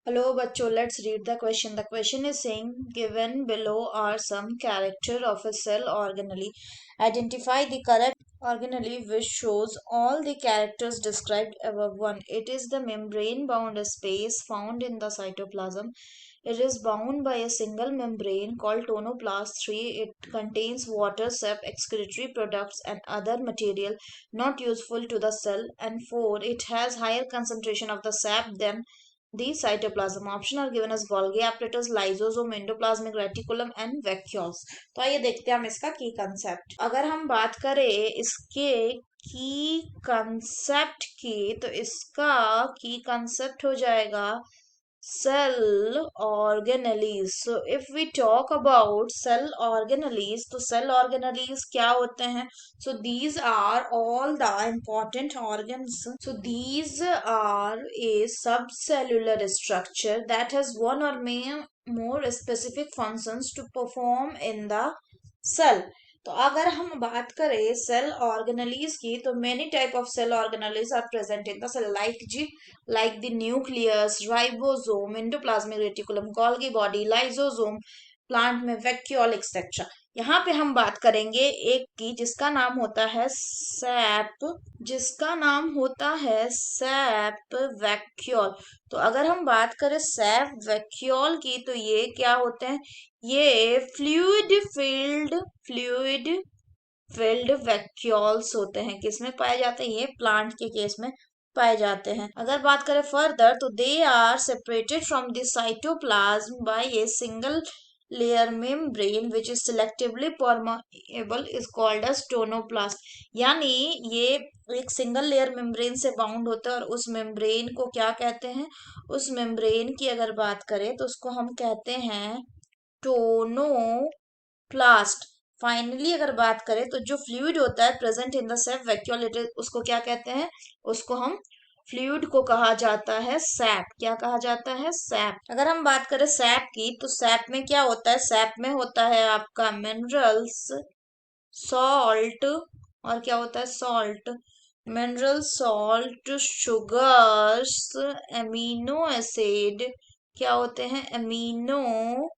Hello, bachcho. Let's read the question. The question is saying, given below are some character of a cell organelle. Identify the correct organelle which shows all the characters described above. One, it is the membrane-bound space found in the cytoplasm. It is bound by a single membrane called tonoplast. 3. It contains water, sap, excretory products, and other material not useful to the cell. And 4. It has higher concentration of the sap than the cytoplasm. Option are given as Golgi apparatus, lysosome, endoplasmic reticulum and vacuoles. तो आइए देखते हैं हम इसका की concept. अगर हम बात करें इसके की कंसेप्ट की, तो इसका की कंसेप्ट हो जाएगा cell organelles. So if we talk about cell organelles, तो cell organelles क्या होते हैं? So these are all the important organs. So these are a subcellular structure that has one or more specific functions to perform in the cell. तो अगर हम बात करें cell organelles की, तो many type of cell organelles are present in the cell like the nucleus, ribosome, endoplasmic reticulum, Golgi body, lysosome, plant में vacuole etcetera. यहाँ पे हम बात करेंगे एक की जिसका नाम होता है सैप वैक्यूल। तो अगर हम बात करें सैप वैक्यूल की, तो ये क्या होते हैं? ये फ्लूइड वैक्यूल्स होते हैं। किसमें पाए जाते हैं? ये प्लांट के केस में पाए जाते हैं। अगर बात करें फर्दर, तो they are separated from the cytoplasm by a single layer membrane which is selectively permeable is called as tonoplast. यानी ये एक सिंगल लेयर मेम्ब्रेन से बाउंड होता है, और उस मेम्ब्रेन को क्या कहते हैं? उस मेम्ब्रेन की अगर बात करें तो उसको हम कहते हैं टोनोप्लास्ट। फाइनली अगर बात करें तो जो फ्लूइड होता है present in the shape vacuole, उसको क्या कहते हैं? उसको हम फ्लूइड को कहा जाता है सैप। क्या कहा जाता है? सैप। अगर हम बात करें सैप की, तो सैप में क्या होता है? सैप में होता है आपका मिनरल्स, सॉल्ट, और क्या होता है? Salt, mineral salt, sugars, amino acid, क्या होते हैं? एमिनो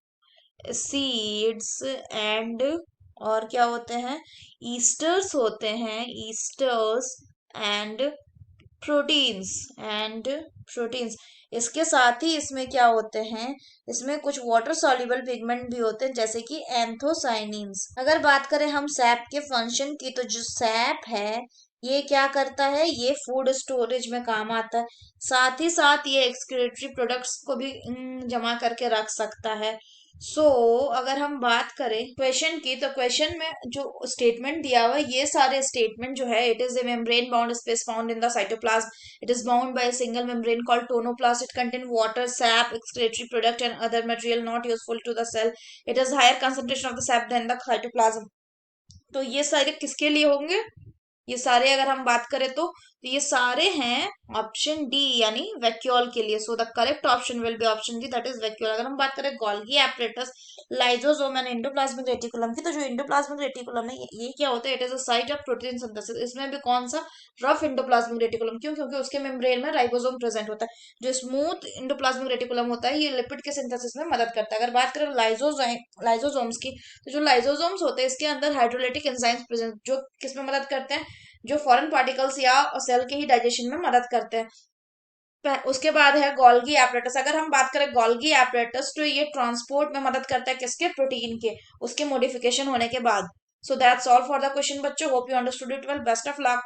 सीड्स एंड, और क्या होते हैं? ईस्टर्स होते हैं, ईस्टर्स एंड प्रोटीन्स। इसके साथ ही इसमें क्या होते हैं? इसमें कुछ वाटर सॉल्युबल पिगमेंट भी होते हैं, जैसे कि एंथोसाइनिन्स। अगर बात करें हम सैप के फंक्शन की, तो जो सैप है ये क्या करता है? ये फूड स्टोरेज में काम आता है। साथ ही साथ ये एक्सक्रीटरी प्रोडक्ट्स को भी जमा करके रख सकता है। अगर हम बात करें क्वेश्चन की, तो क्वेश्चन में जो स्टेटमेंट दिया हुआ है, ये सारे स्टेटमेंट जो है, it is a membrane bound space found in the cytoplasm, it is bound by a single membrane called tonoplast, it contain water, sap, excretory product and other material not useful to the cell, it has higher concentration of the sap than the cytoplasm। तो ये सारे किसके लिए होंगे? ये सारे अगर हम बात करें तो ये सारे हैं ऑप्शन डी यानी वैक्यूल के लिए। So the correct option will be option D, that is vacuole. अगर हम बात करें Golgi apparatus, lysosome and endoplasmic reticulum की, तो जो एंडोप्लाज्मिक रेटिकुलम है ये क्या होता है? It is a site of protein synthesis. इसमें भी कौन सा? Rough endoplasmic reticulum. क्यों? क्योंकि उसके मेम्ब्रेन में राइबोसोम प्रेजेंट होता है। जो स्मूथ एंडोप्लाज्मिक रेटिकुलम होता है, ये लिपिड के सिंथेसिस में मदद करता है। अगर बात करें लाइजोसोम्स की, तो जो लाइजोसोम्स होते हैं इसके अंदर हाइड्रोलाइटिक एंजाइम्स प्रेजेंट, जो किसमें मदद करते हैं? जो फॉरेन पार्टिकल्स या सेल के ही डाइजेशन में मदद करते हैं। उसके बाद है गोल्गी एपरेटस। अगर हम बात करें गोल्गी एपरेटस, तो ये ट्रांसपोर्ट में मदद करता है किसके? प्रोटीन के, उसके मॉडिफिकेशन होने के बाद। So that's all for the question बच्चों। Hope you understood it well. Best of luck.